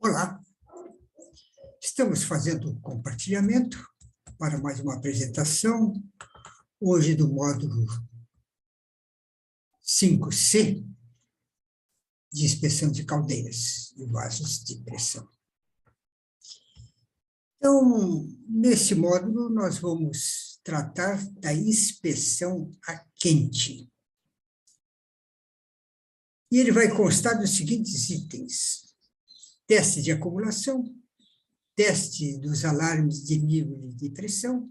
Olá, estamos fazendo um compartilhamento para mais uma apresentação, hoje do módulo 5C, de inspeção de caldeiras e vasos de pressão. Então, nesse módulo, nós vamos tratar da inspeção a quente. E ele vai constar dos seguintes itens: teste de acumulação, teste dos alarmes de nível de pressão,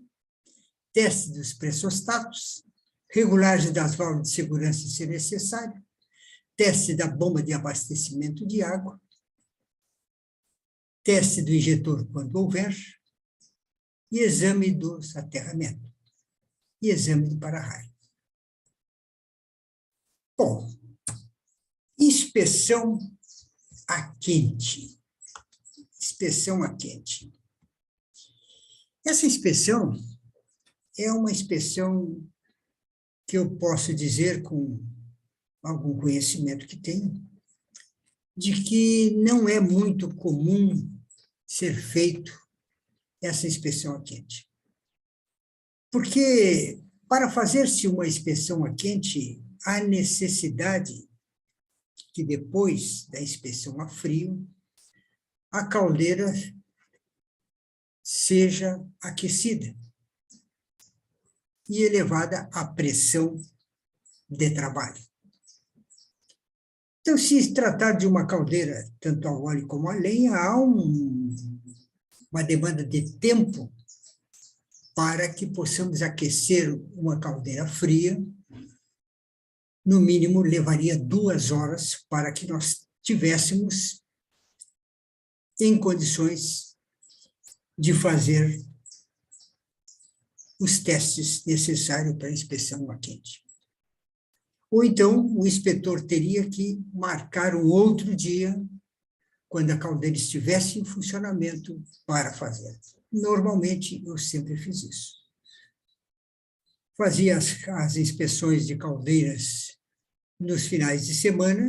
teste dos pressostatos, regulagem das válvulas de segurança se necessário, teste da bomba de abastecimento de água, teste do injetor quando houver, e exame dos aterramentos, e exame do para-raio. Bom, inspeção a quente. Inspeção a quente. Essa inspeção é uma inspeção que eu posso dizer, com algum conhecimento que tenho, de que não é muito comum ser feito essa inspeção a quente. Porque, para fazer-se uma inspeção a quente, há necessidade que, depois da inspeção a frio, a caldeira seja aquecida e elevada à pressão de trabalho. Então, se tratar de uma caldeira, tanto a óleo como a lenha, há uma demanda de tempo para que possamos aquecer uma caldeira fria. No mínimo, levaria 2 horas para que nós tivéssemos em condições de fazer os testes necessários para a inspeção a quente. Ou então, o inspetor teria que marcar um outro dia, quando a caldeira estivesse em funcionamento, para fazer. Normalmente, eu sempre fiz isso. Fazia as inspeções de caldeiras nos finais de semana,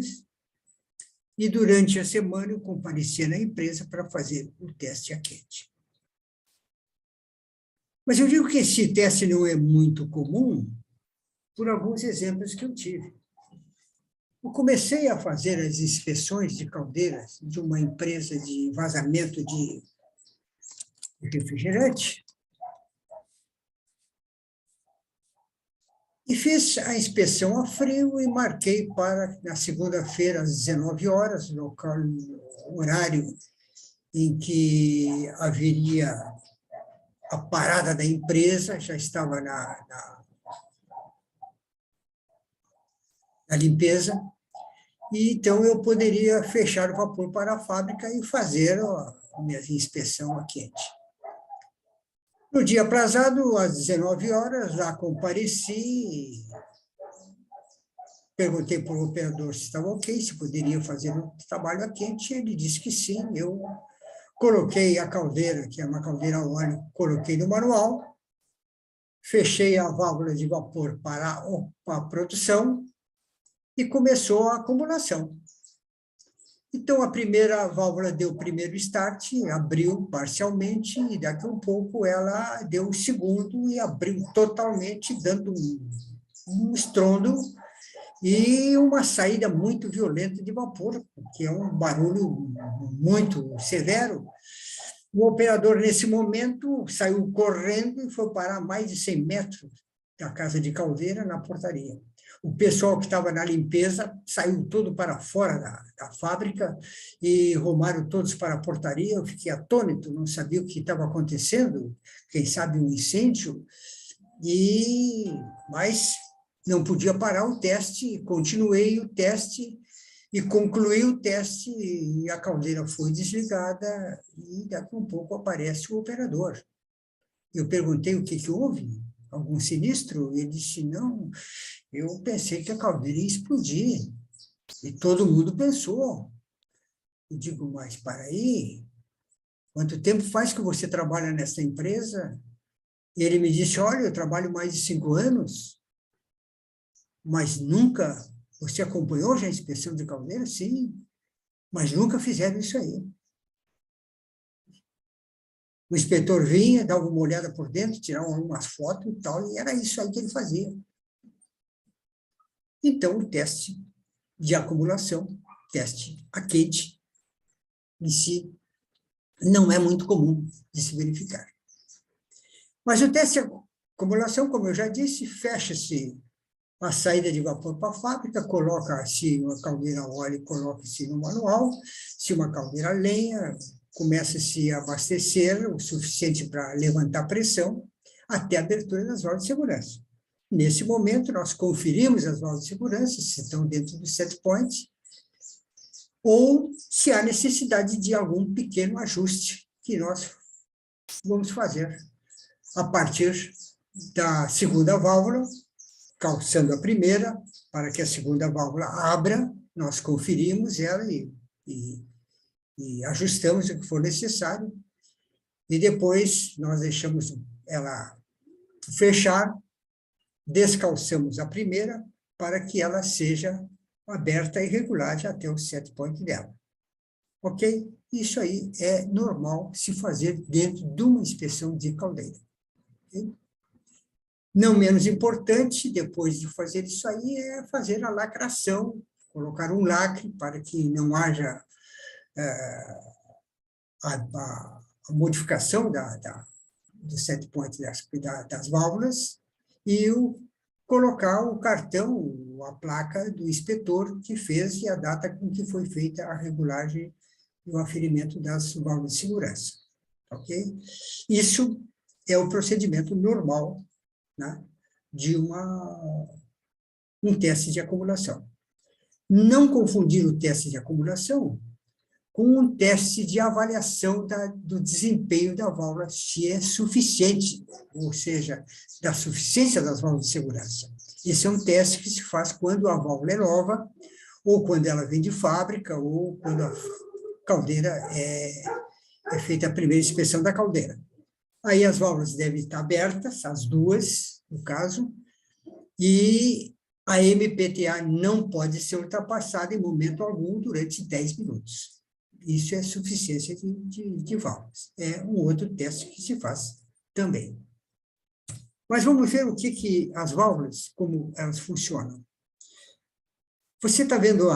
e durante a semana eu comparecia na empresa para fazer o teste a quente. Mas eu digo que esse teste não é muito comum por alguns exemplos que eu tive. Eu comecei a fazer as inspeções de caldeiras de uma empresa de vazamento de refrigerante e fiz a inspeção a frio e marquei para, na segunda-feira, às 19 horas, horário em que haveria a parada da empresa, já estava na limpeza, e então eu poderia fechar o vapor para a fábrica e fazer a minha inspeção a quente. No dia aprazado, às 19 horas, lá compareci, perguntei para o operador se estava ok, se poderia fazer o trabalho a quente, ele disse que sim. Eu coloquei a caldeira, que é uma caldeira a óleo, coloquei no manual, fechei a válvula de vapor para a produção e começou a acumulação. Então, a primeira válvula deu o primeiro start, abriu parcialmente, e daqui a um pouco ela deu o segundo e abriu totalmente, dando um estrondo e uma saída muito violenta de vapor, que é um barulho muito severo. O operador, nesse momento, saiu correndo e foi parar mais de 100 metros da casa de caldeira, na portaria. O pessoal que estava na limpeza saiu todo para fora da fábrica e rumaram todos para a portaria. Eu fiquei atônito, não sabia o que estava acontecendo, quem sabe um incêndio, mas não podia parar o teste, continuei o teste e concluí o teste, e a caldeira foi desligada, e daqui a um pouco aparece o operador. Eu perguntei o que houve, algum sinistro? Ele disse, não, eu pensei que a caldeira ia explodir, e todo mundo pensou. Eu digo, mas para aí, quanto tempo faz que você trabalha nessa empresa? E ele me disse, olha, eu trabalho mais de 5 anos, mas nunca... Você acompanhou já a inspeção de caldeira? Sim, mas nunca fizeram isso aí. O inspetor vinha, dava uma olhada por dentro, tirava umas fotos e tal, e era isso aí que ele fazia. Então, o teste de acumulação, teste a quente, em si, não é muito comum de se verificar. Mas o teste de acumulação, como eu já disse, fecha-se a saída de vapor para a fábrica, coloca-se uma caldeira a óleo, coloca-se no manual, se uma caldeira a lenha, começa-se a abastecer o suficiente para levantar a pressão até a abertura das válvulas de segurança. Nesse momento, nós conferimos as válvulas de segurança, se estão dentro do set point, ou se há necessidade de algum pequeno ajuste que nós vamos fazer a partir da segunda válvula, calçando a primeira, para que a segunda válvula abra, nós conferimos ela e ajustamos o que for necessário, e depois nós deixamos ela fechar, descalçamos a primeira para que ela seja aberta e regular até o set point dela. Ok? Isso aí é normal se fazer dentro de uma inspeção de caldeira. Okay? Não menos importante, depois de fazer isso aí, é fazer a lacração, colocar um lacre para que não haja a modificação do set point das válvulas e colocar o cartão, a placa do inspetor que fez e a data com que foi feita a regulagem e o aferimento das válvulas de segurança. Ok? Isso é o procedimento normal, né, de um teste de acumulação. Não confundir o teste de acumulação com um teste de avaliação do desempenho da válvula, se é suficiente, ou seja, da suficiência das válvulas de segurança. Esse é um teste que se faz quando a válvula é nova, ou quando ela vem de fábrica, ou quando a caldeira é feita a primeira inspeção da caldeira. Aí as válvulas devem estar abertas, as duas, no caso, e a MPTA não pode ser ultrapassada em momento algum durante 10 minutos. Isso é suficiência de válvulas. É um outro teste que se faz também. Mas vamos ver o que as válvulas, como elas funcionam. Você está vendo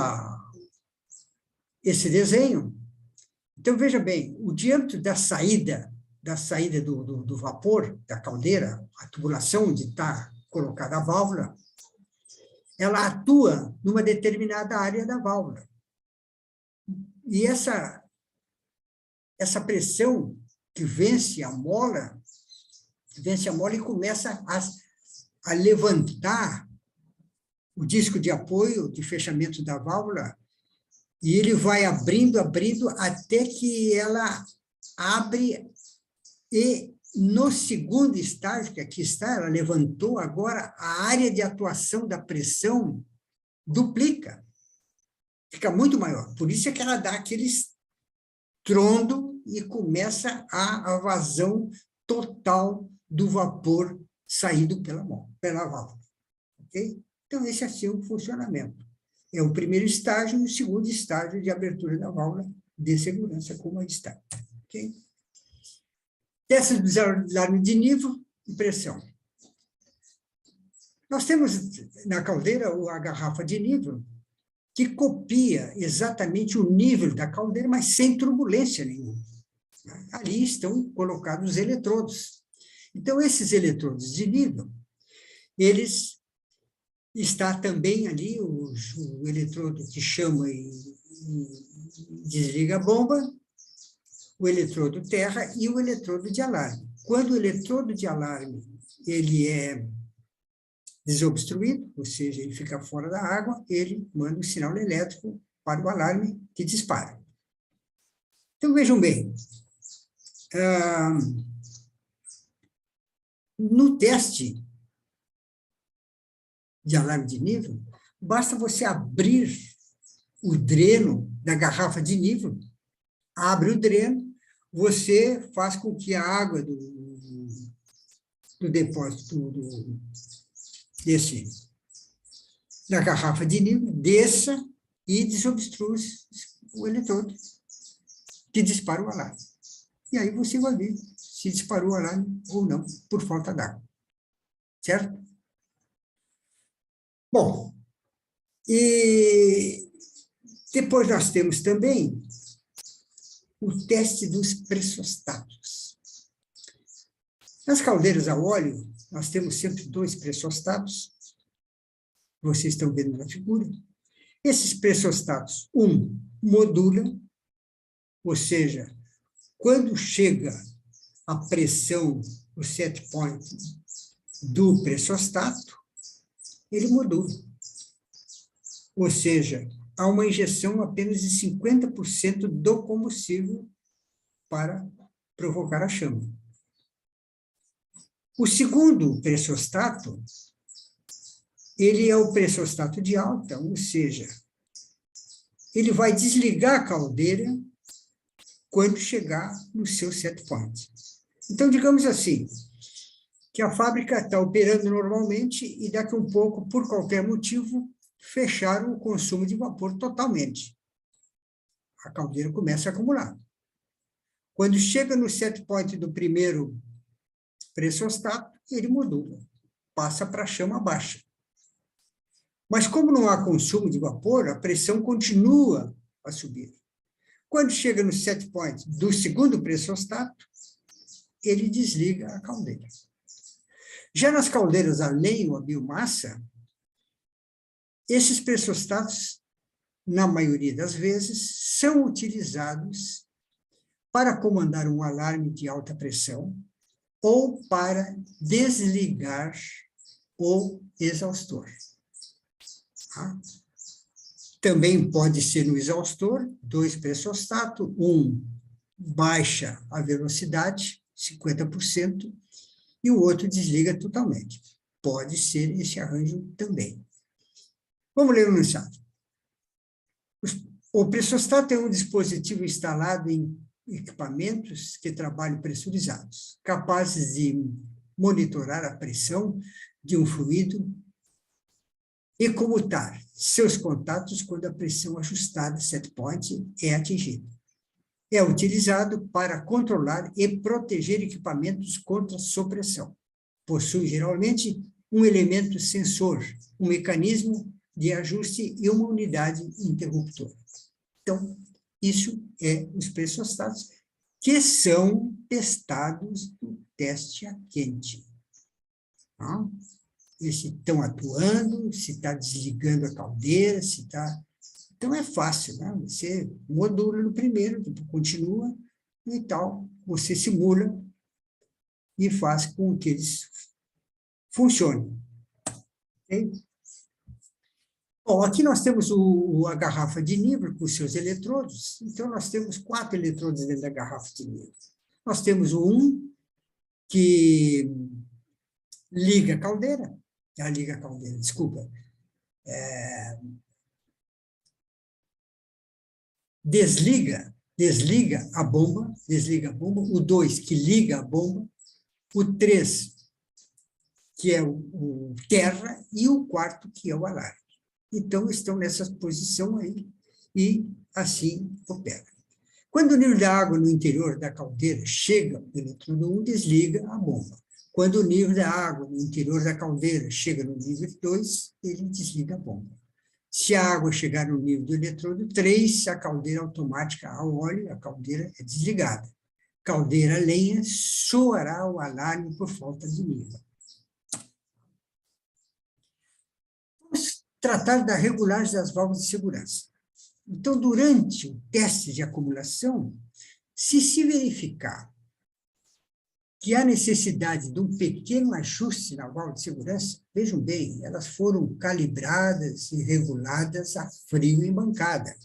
esse desenho? Então, veja bem, o diâmetro da saída do vapor, da caldeira, a tubulação onde está colocada a válvula, ela atua numa determinada área da válvula. E essa pressão que vence a mola e começa a levantar o disco de apoio, de fechamento da válvula, e ele vai abrindo até que ela abre e no segundo estágio, que aqui está, ela levantou, agora a área de atuação da pressão duplica, fica muito maior. Por isso é que ela dá aquele estrondo e começa a vazão total do vapor saído pela válvula. Okay? Então, esse é assim o funcionamento. É o primeiro estágio e o segundo estágio de abertura da válvula de segurança, como aí está. Ok? Teste do alarme de nível e pressão. Nós temos na caldeira a garrafa de nível, que copia exatamente o nível da caldeira, mas sem turbulência nenhuma. Ali estão colocados os eletrodos. Então, esses eletrodos de nível, eles está também ali o eletrodo que chama e desliga a bomba, o eletrodo terra e o eletrodo de alarme. Quando o eletrodo de alarme ele é desobstruído, ou seja, ele fica fora da água, ele manda um sinal elétrico para o alarme que dispara. Então, vejam bem, no teste de alarme de nível, basta você abrir o dreno da garrafa de nível, abre o dreno, você faz com que a água do depósito da garrafa de nível desça e desobstrua o eletrodo que dispara o alarme. E aí você vai ver se disparou o alarme ou não, por falta d'água. Certo? Bom, e depois nós temos também o teste dos pressostatos. Nas caldeiras a óleo, nós temos sempre 2 pressostatos, vocês estão vendo na figura. Esses pressostatos, um modula, ou seja, quando chega a pressão, o set point do pressostato, ele modula. Ou seja, há uma injeção apenas de 50% do combustível para provocar a chama. O segundo pressostato, ele é o pressostato de alta, ou seja, ele vai desligar a caldeira quando chegar no seu set point. Então, digamos assim, que a fábrica está operando normalmente e daqui a um pouco, por qualquer motivo, fecharam o consumo de vapor totalmente. A caldeira começa a acumular. Quando chega no set point do primeiro pressostato, ele modula, passa para a chama baixa. Mas como não há consumo de vapor, a pressão continua a subir. Quando chega no set point do segundo pressostato, ele desliga a caldeira. Já nas caldeiras a lenha ou a biomassa, esses pressostatos, na maioria das vezes, são utilizados para comandar um alarme de alta pressão ou para desligar o exaustor. Tá? Também pode ser no exaustor, 2 pressostatos, um baixa a velocidade, 50%, e o outro desliga totalmente. Pode ser esse arranjo também. Vamos ler o mensagem. O pressostato é um dispositivo instalado em equipamentos que trabalham pressurizados, capazes de monitorar a pressão de um fluido e comutar seus contatos quando a pressão ajustada, set point, é atingida. É utilizado para controlar e proteger equipamentos contra supressão. Possui, geralmente, um elemento sensor, um mecanismo de ajuste e uma unidade interruptora. Então, isso é os pressostatos que são testados no teste a quente. Tá? Se estão atuando, se está desligando a caldeira, se está... Então, é fácil, né? Você modula no primeiro, depois continua, e tal, você simula e faz com que eles funcionem. Okay? Bom, aqui nós temos a garrafa de nível com seus eletrodos. Então, nós temos 4 eletrodos dentro da garrafa de nível. Nós temos um que liga a caldeira, desculpa. Desliga a bomba, o 2 que liga a bomba, o 3 que é o terra e o 4 que é o alarme. Então, estão nessa posição aí e assim opera. Quando o nível da água no interior da caldeira chega no eletrodo 1, desliga a bomba. Quando o nível da água no interior da caldeira chega no nível 2, ele desliga a bomba. Se a água chegar no nível do eletrodo 3, a caldeira automática a óleo, a caldeira é desligada. Caldeira a lenha, soará o alarme por falta de nível. Vamos tratar da regulagem das válvulas de segurança. Então, durante o teste de acumulação, se verificar que há necessidade de um pequeno ajuste na válvula de segurança, vejam bem, elas foram calibradas e reguladas a frio em bancada.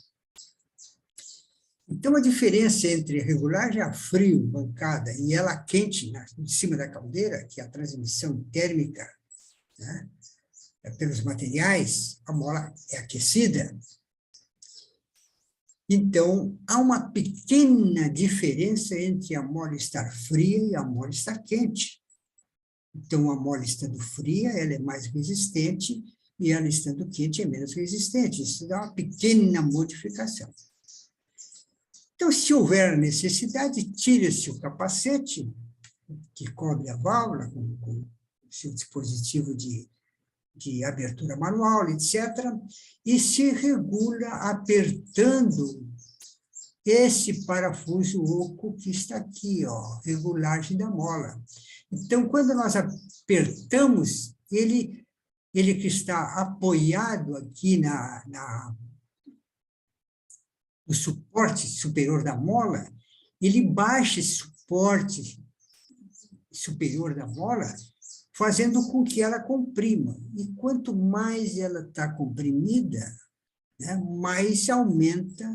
Então, a diferença entre a regulagem a frio, bancada, e ela quente, em cima da caldeira, que é a transmissão térmica, né, pelos materiais, a mola é aquecida. Então, há uma pequena diferença entre a mola estar fria e a mola estar quente. Então, a mola estando fria, ela é mais resistente, e ela estando quente é menos resistente. Isso dá uma pequena modificação. Então, se houver necessidade, tira-se o capacete que cobre a válvula, com seu dispositivo de abertura manual, etc., e se regula apertando esse parafuso oco que está aqui, ó, regulagem da mola. Então, quando nós apertamos, ele que está apoiado aqui no suporte superior da mola, ele baixa esse suporte superior da mola, fazendo com que ela comprima. E quanto mais ela está comprimida, né, mais aumenta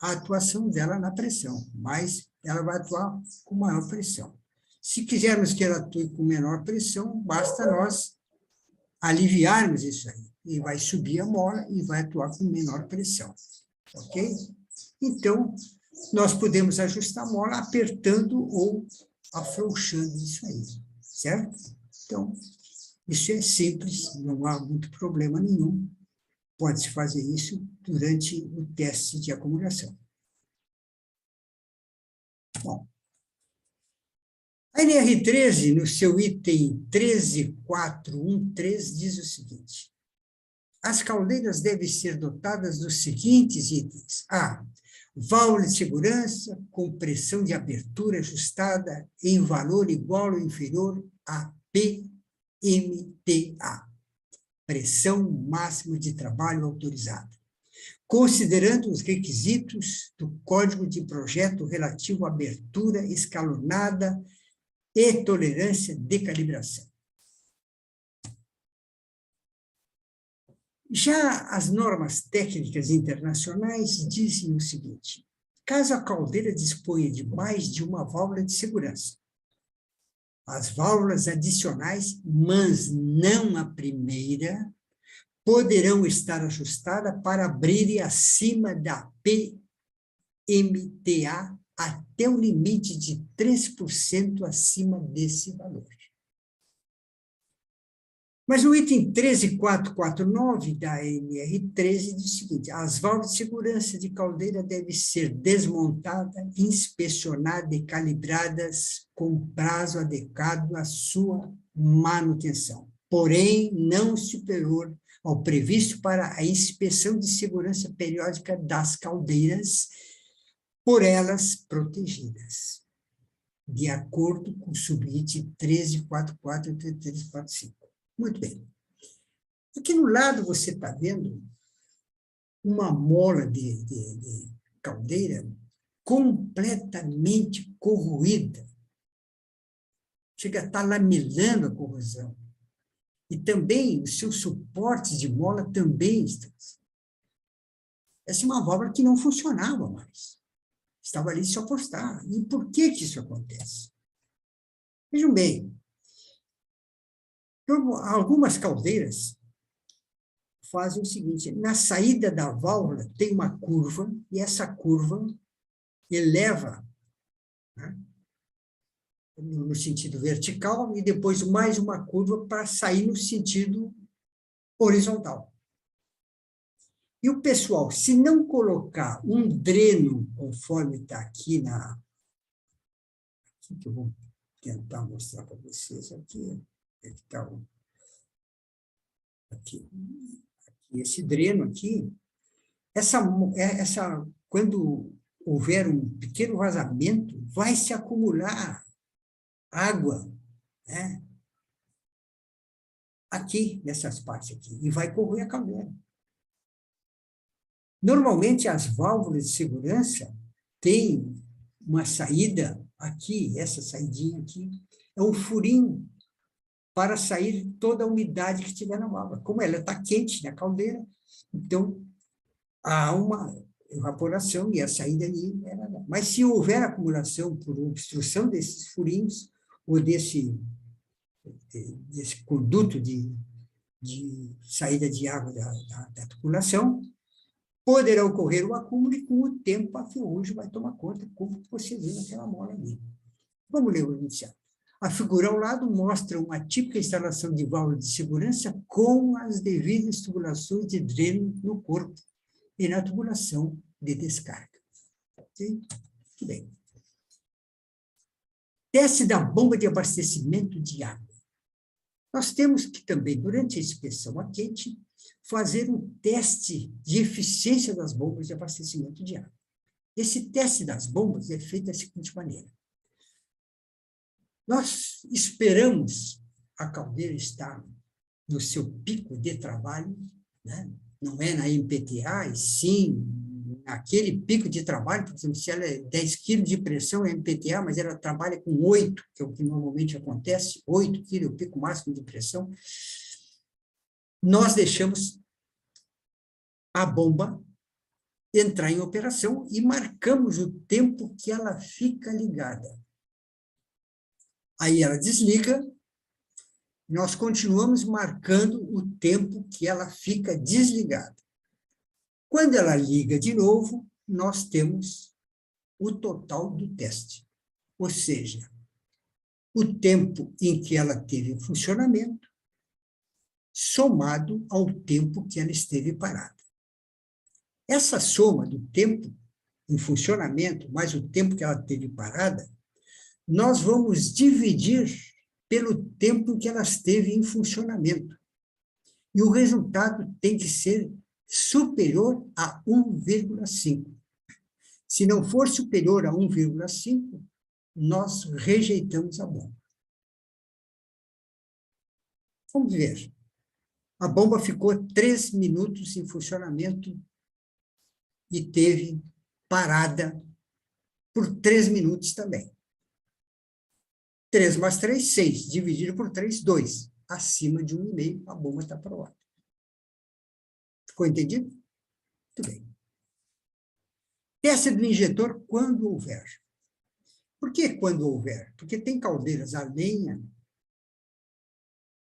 a atuação dela na pressão, mais ela vai atuar com maior pressão. Se quisermos que ela atue com menor pressão, basta nós aliviarmos isso aí, e vai subir a mola e vai atuar com menor pressão, ok? Então, nós podemos ajustar a mola apertando ou afrouxando isso aí, certo? Então, isso é simples, não há muito problema nenhum. Pode-se fazer isso durante o teste de acumulação. Bom, a NR13, no seu item 13413, diz o seguinte: as caldeiras devem ser dotadas dos seguintes itens. A. Válvula de segurança com pressão de abertura ajustada em valor igual ou inferior a PMTA, pressão máxima de trabalho autorizada, considerando os requisitos do Código de Projeto relativo à abertura escalonada e tolerância de calibração. Já as normas técnicas internacionais dizem o seguinte: caso a caldeira disponha de mais de uma válvula de segurança, as válvulas adicionais, mas não a primeira, poderão estar ajustadas para abrirem acima da PMTA até o limite de 3% acima desse valor. Mas o item 13449 da NR13 diz o seguinte: as válvulas de segurança de caldeira devem ser desmontadas, inspecionadas e calibradas com prazo adequado à sua manutenção, porém não superior ao previsto para a inspeção de segurança periódica das caldeiras, por elas protegidas, de acordo com o subitem 1344 e 1345. Muito bem. Aqui no lado você está vendo uma mola de caldeira completamente corroída. Chega a estar lamelando a corrosão. E também os seus suportes de mola também estão. Essa é uma válvula que não funcionava mais. Estava ali só postar. E por que isso acontece? Vejam bem, algumas caldeiras fazem o seguinte: na saída da válvula tem uma curva, e essa curva eleva, né, no sentido vertical, e depois mais uma curva para sair no sentido horizontal. E o pessoal, se não colocar um dreno, conforme está aqui aqui que eu vou tentar mostrar para vocês aqui, está aqui, esse dreno aqui, quando houver um pequeno vazamento, vai se acumular água, né, aqui, nessas partes aqui, e vai corroer a caldeira. Normalmente, as válvulas de segurança têm uma saída aqui, essa saidinha aqui, é um furinho para sair toda a umidade que estiver na válvula. Como ela está quente na caldeira, então há uma evaporação e a saída ali era... Mas se houver acumulação por obstrução desses furinhos ou desse conduto de saída de água da tubulação, poderá ocorrer o acúmulo e, com o tempo, a ferrugem vai tomar conta, como você vê naquela mola ali. Vamos ler o enunciado. A figura ao lado mostra uma típica instalação de válvula de segurança com as devidas tubulações de dreno no corpo e na tubulação de descarga. Ok? Muito bem. Teste da bomba de abastecimento de água. Nós temos que também, durante a inspeção a quente, fazer um teste de eficiência das bombas de abastecimento de água. Esse teste das bombas é feito da seguinte maneira. Nós esperamos a caldeira estar no seu pico de trabalho, né? Não é na MPTA, e sim naquele pico de trabalho, por exemplo, se ela é 10 quilos de pressão é MPTA, mas ela trabalha com 8, que é o que normalmente acontece, 8 quilos é o pico máximo de pressão, nós deixamos a bomba entrar em operação e marcamos o tempo que ela fica ligada. Aí ela desliga, nós continuamos marcando o tempo que ela fica desligada. Quando ela liga de novo, nós temos o total do teste, ou seja, o tempo em que ela teve funcionamento, somado ao tempo que ela esteve parada. Essa soma do tempo em funcionamento, mais o tempo que ela teve parada, nós vamos dividir pelo tempo que ela esteve em funcionamento. E o resultado tem que ser superior a 1,5. Se não for superior a 1,5, nós rejeitamos a bomba. Vamos ver. A bomba ficou 3 minutos em funcionamento e teve parada por 3 minutos também. 3 mais 3, 6. Dividido por 3, 2. Acima de 1,5, a bomba está aprovada. Ficou entendido? Muito bem. Teste do injetor quando houver. Por que quando houver? Porque tem caldeiras a lenha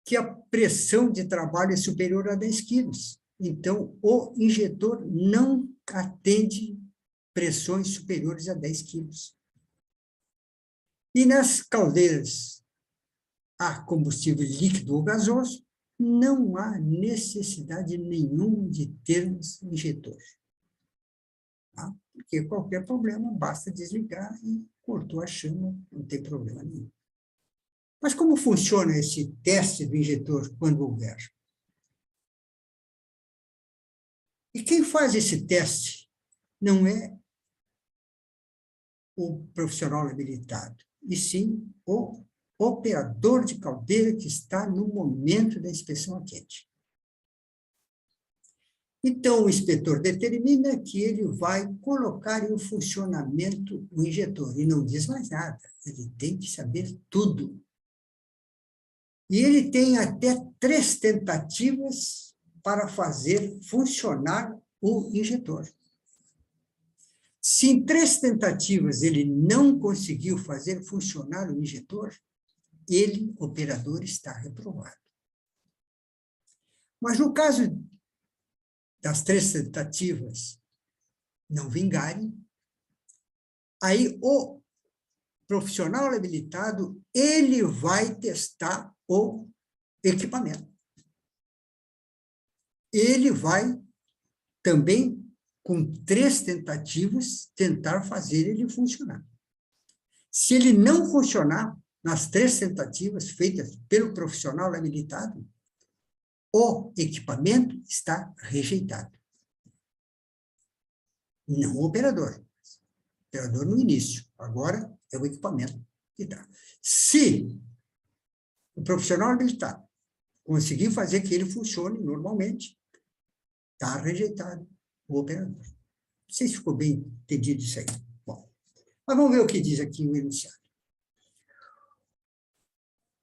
que a pressão de trabalho é superior a 10 quilos. Então, o injetor não atende pressões superiores a 10 quilos. E nas caldeiras a combustível líquido ou gasoso, não há necessidade nenhuma de termos injetor. Tá? Porque qualquer problema, basta desligar e cortou a chama, não tem problema nenhum. Mas como funciona esse teste do injetor quando houver? E quem faz esse teste não é o profissional habilitado, e sim o operador de caldeira que está no momento da inspeção a quente. Então, o inspetor determina que ele vai colocar em funcionamento o injetor, e não diz mais nada, ele tem que saber tudo. E ele tem até 3 tentativas para fazer funcionar o injetor. Se em 3 tentativas ele não conseguiu fazer funcionar o injetor, ele, operador, está reprovado. Mas no caso das 3 tentativas não vingarem, aí o profissional habilitado, ele vai testar o equipamento. Ele vai também, com 3 tentativas, tentar fazer ele funcionar. Se ele não funcionar, nas 3 tentativas feitas pelo profissional habilitado, o equipamento está rejeitado. Não o operador. O operador no início. Agora é o equipamento que está. Se o profissional habilitado conseguir fazer que ele funcione normalmente, está rejeitado o operador. Não sei se ficou bem entendido isso aí. Bom, mas vamos ver o que diz aqui o enunciado.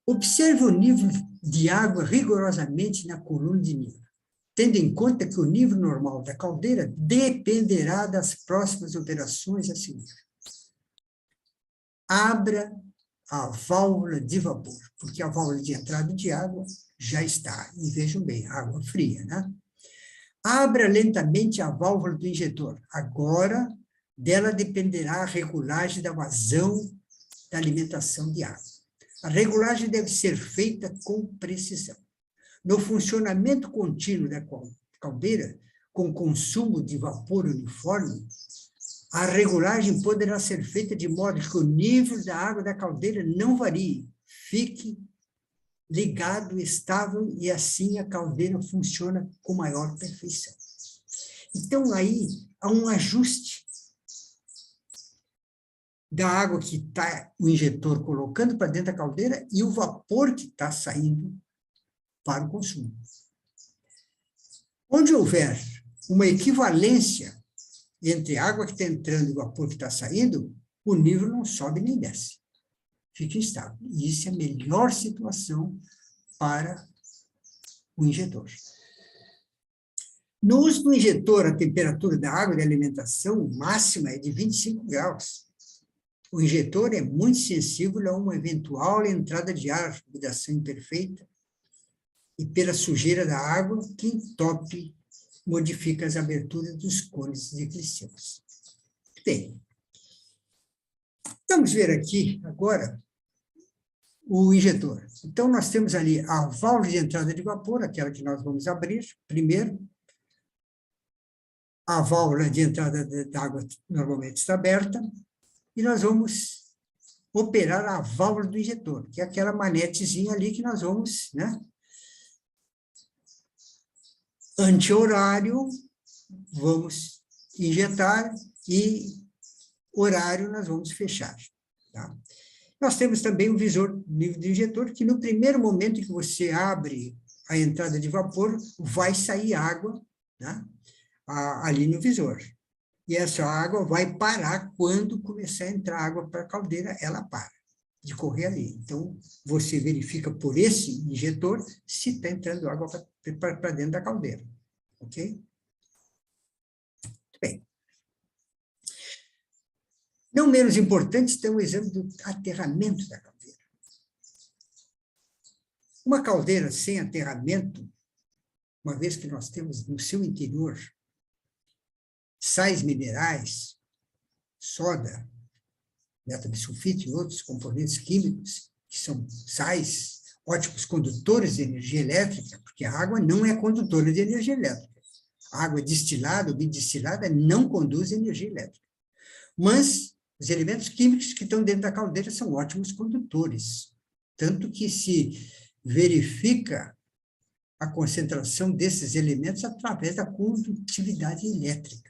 Observe o nível de água rigorosamente na coluna de nível, tendo em conta que o nível normal da caldeira dependerá das próximas operações a seguir. Abra a válvula de vapor, porque a válvula de entrada de água já está. E vejam bem, água fria, né? Abra lentamente a válvula do injetor. Agora, dela dependerá a regulagem da vazão da alimentação de água. A regulagem deve ser feita com precisão. No funcionamento contínuo da caldeira, com consumo de vapor uniforme, A regulagem poderá ser feita de modo que o nível da água da caldeira não varie, fique ligado, estável, e assim a caldeira funciona com maior perfeição. Então, aí há um ajuste da água que está o injetor colocando para dentro da caldeira e o vapor que está saindo para o consumo. Onde houver uma equivalência entre a água que está entrando e o vapor que está saindo, o nível não sobe nem desce. Fica estável. E isso é a melhor situação para o injetor. No uso do injetor, a temperatura da água de alimentação máxima é de 25 graus. O injetor é muito sensível a uma eventual entrada de ar, vedação imperfeita, e pela sujeira da água, que entope, modifica as aberturas dos cones de glicemas. Bem, vamos ver aqui agora o injetor. Então, nós temos ali a válvula de entrada de vapor, aquela que nós vamos abrir primeiro. A válvula de entrada da água normalmente está aberta, e nós vamos operar a válvula do injetor, que é aquela manetezinha ali que nós vamos, né? Anti-horário, vamos injetar, e horário nós vamos fechar. Tá? Nós temos também o visor livre do injetor, que no primeiro momento que você abre a entrada de vapor, vai sair água, né, ali no visor. E essa água vai parar quando começar a entrar água para a caldeira, ela para de correr ali. Então, você verifica por esse injetor se está entrando água para dentro da caldeira. Ok? Muito bem. Não menos importante, tem o exame do aterramento da caldeira. Uma caldeira sem aterramento, uma vez que nós temos no seu interior sais minerais, soda, metabisulfito e outros componentes químicos, que são sais ótimos condutores de energia elétrica, porque a água não é condutora de energia elétrica. A água destilada ou bidestilada não conduz energia elétrica. Mas os elementos químicos que estão dentro da caldeira são ótimos condutores, tanto que se verifica a concentração desses elementos através da condutividade elétrica.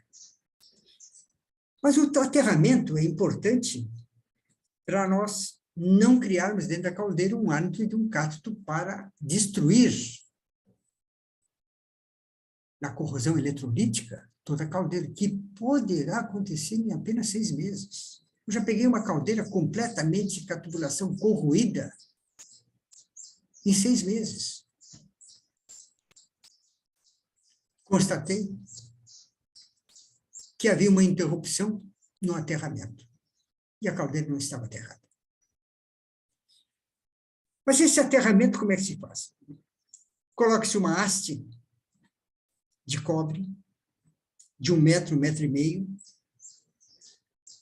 Mas o aterramento é importante para nós não criarmos dentro da caldeira um âmbito de um cátodo para destruir, na corrosão eletrolítica, toda a caldeira, que poderá acontecer em apenas 6 meses. Eu já peguei uma caldeira completamente com a tubulação corroída em 6 meses. Constatei que havia uma interrupção no aterramento, e a caldeira não estava aterrada. Mas esse aterramento, como é que se faz? Coloca-se uma haste de cobre, de 1 metro, 1,5 metros,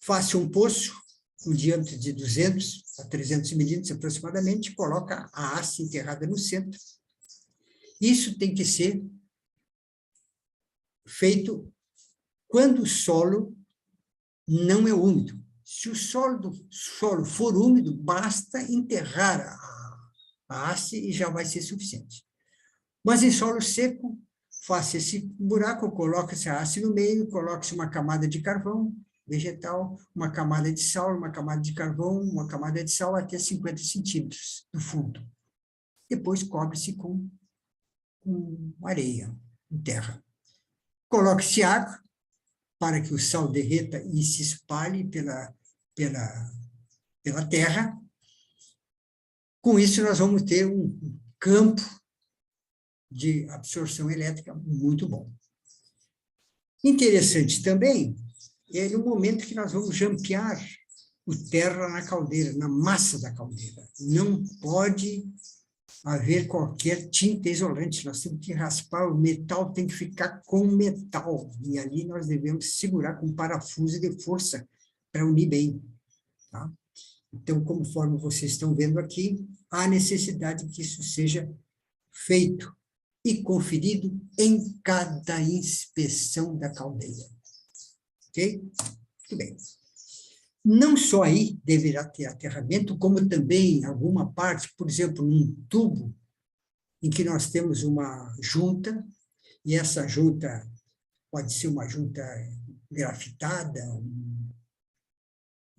faça um poço, com diâmetro de 200 a 300 milímetros aproximadamente, coloca a haste enterrada no centro. Isso tem que ser feito quando o solo não é úmido. Se o solo for úmido, basta enterrar a haste e já vai ser suficiente. Mas em solo seco, faça esse buraco, coloque essa haste no meio, coloque-se uma camada de carvão vegetal, uma camada de sal, uma camada de carvão, uma camada de sal até 50 centímetros do fundo. Depois cobre-se com areia, em terra. Coloque-se água para que o sal derreta e se espalhe pela terra. Com isso, nós vamos ter um campo de absorção elétrica muito bom. Interessante também é o momento que nós vamos jampear o terra na caldeira, na massa da caldeira. Não pode haver qualquer tinta isolante, nós temos que raspar, o metal tem que ficar com metal, e ali nós devemos segurar com parafuso de força para unir bem. Tá? Então, conforme vocês estão vendo aqui, há necessidade que isso seja feito e conferido em cada inspeção da caldeira. Ok? Muito bem. Não só aí deverá ter aterramento, como também em alguma parte, por exemplo, num tubo, em que nós temos uma junta, e essa junta pode ser uma junta grafitada,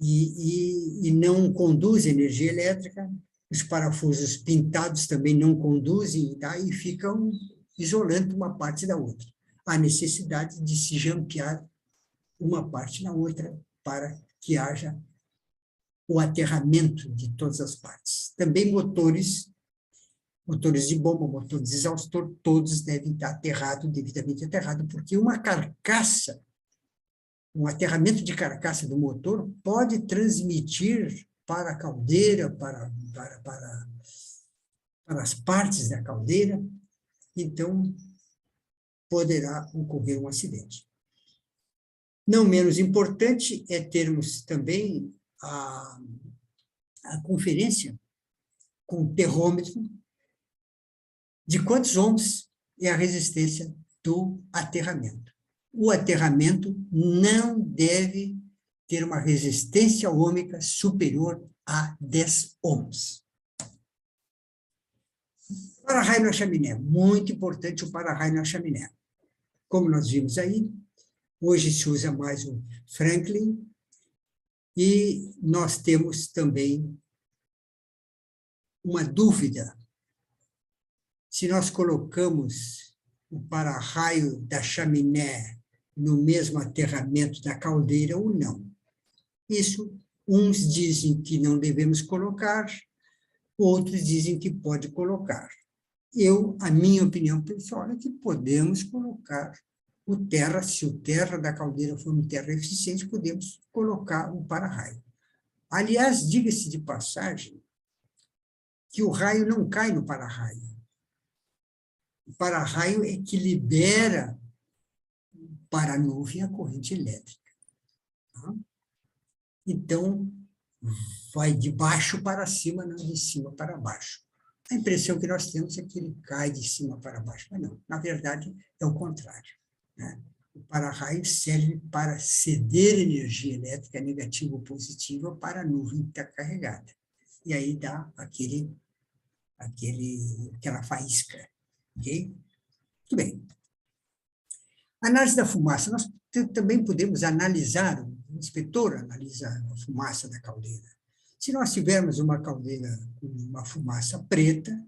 e não conduz energia elétrica, os parafusos pintados também não conduzem, tá? E ficam isolando uma parte da outra. Há necessidade de se jampear uma parte na outra para que haja o aterramento de todas as partes. Também motores de bomba, motores de exaustor, todos devem estar aterrados, devidamente aterrados, porque uma carcaça, um aterramento de carcaça do motor pode transmitir para a caldeira, para as partes da caldeira, então poderá ocorrer um acidente. Não menos importante é termos também a conferência com o terrômetro de quantos ohms é a resistência do aterramento. O aterramento não deve ter uma resistência ôhmica superior a 10 ohms. Para-raio na chaminé, muito importante o para-raio na chaminé. Como nós vimos aí, hoje se usa mais o Franklin, e nós temos também uma dúvida se nós colocamos o para-raio da chaminé no mesmo aterramento da caldeira ou não. Isso, uns dizem que não devemos colocar, outros dizem que pode colocar. A minha opinião pessoal é que podemos colocar o terra, se o terra da caldeira for um terra eficiente, podemos colocar o para-raio. Aliás, diga-se de passagem, que o raio não cai no para-raio. O para-raio é que libera para a nuvem a corrente elétrica. Tá? Então, vai de baixo para cima, não de cima para baixo. A impressão que nós temos é que ele cai de cima para baixo, mas não, na verdade é o contrário. Né? O para-raio serve para ceder energia elétrica negativa ou positiva para a nuvem que está carregada. E aí dá aquela faísca. Ok? Muito bem. Análise da fumaça. Nós também podemos analisar, o inspetor analisa a fumaça da caldeira. Se nós tivermos uma caldeira com uma fumaça preta,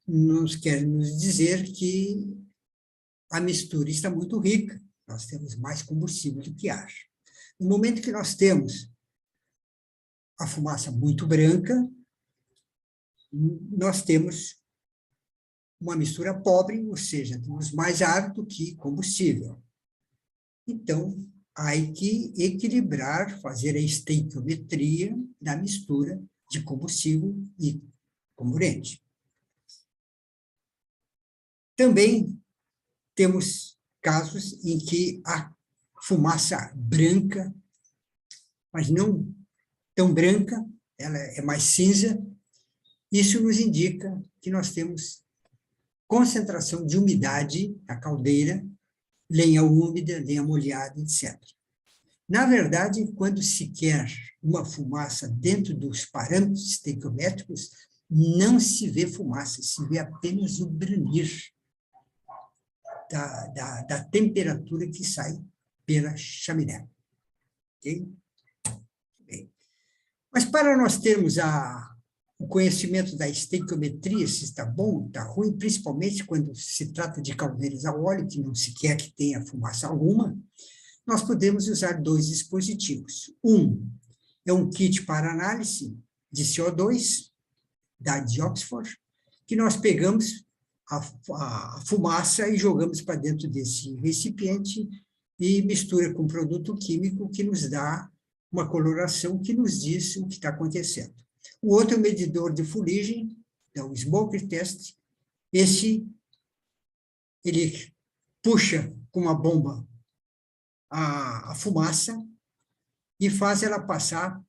nos quer nos dizer que a mistura está muito rica, nós temos mais combustível do que ar. No momento que nós temos a fumaça muito branca, nós temos uma mistura pobre, ou seja, temos mais ar do que combustível. Então, há que equilibrar, fazer a estequiometria da mistura de combustível e comburente. Também temos casos em que a fumaça branca, mas não tão branca, ela é mais cinza, isso nos indica que nós temos concentração de umidade na caldeira, lenha úmida, lenha molhada, etc. Na verdade, quando se quer uma fumaça dentro dos parâmetros estequiométricos, não se vê fumaça, se vê apenas o branir da temperatura que sai pela chaminé. Okay? Bem. Mas para nós termos o conhecimento da estequiometria, se está bom, está ruim, principalmente quando se trata de caldeiras a óleo, que não se quer que tenha fumaça alguma, nós podemos usar dois dispositivos. Um é um kit para análise de CO2, de Oxford, que nós pegamos a fumaça e jogamos para dentro desse recipiente e mistura com produto químico que nos dá uma coloração que nos diz o que está acontecendo. O outro é o medidor de fuligem, é o smoke test. Ele puxa com uma bomba a fumaça e faz ela passar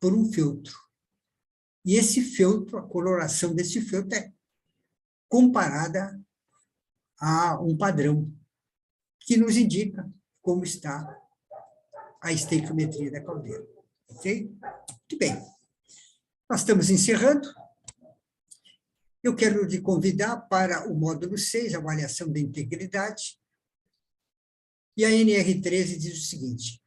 por um filtro. E esse filtro, a coloração desse filtro é comparada a um padrão que nos indica como está a estequiometria da caldeira. Ok? Muito bem. Nós estamos encerrando. Eu quero lhe convidar para o módulo 6, avaliação da integridade. E a NR13 diz o seguinte: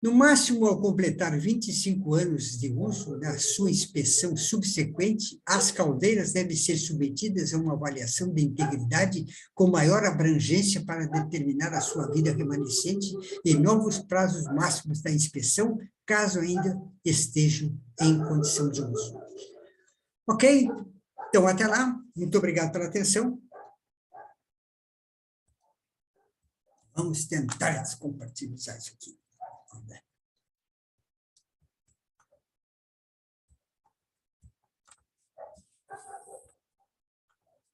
no máximo, ao completar 25 anos de uso, na sua inspeção subsequente, as caldeiras devem ser submetidas a uma avaliação de integridade com maior abrangência para determinar a sua vida remanescente e novos prazos máximos da inspeção, caso ainda estejam em condição de uso. Ok? Então, até lá. Muito obrigado pela atenção. Vamos tentar descompatibilizar isso aqui.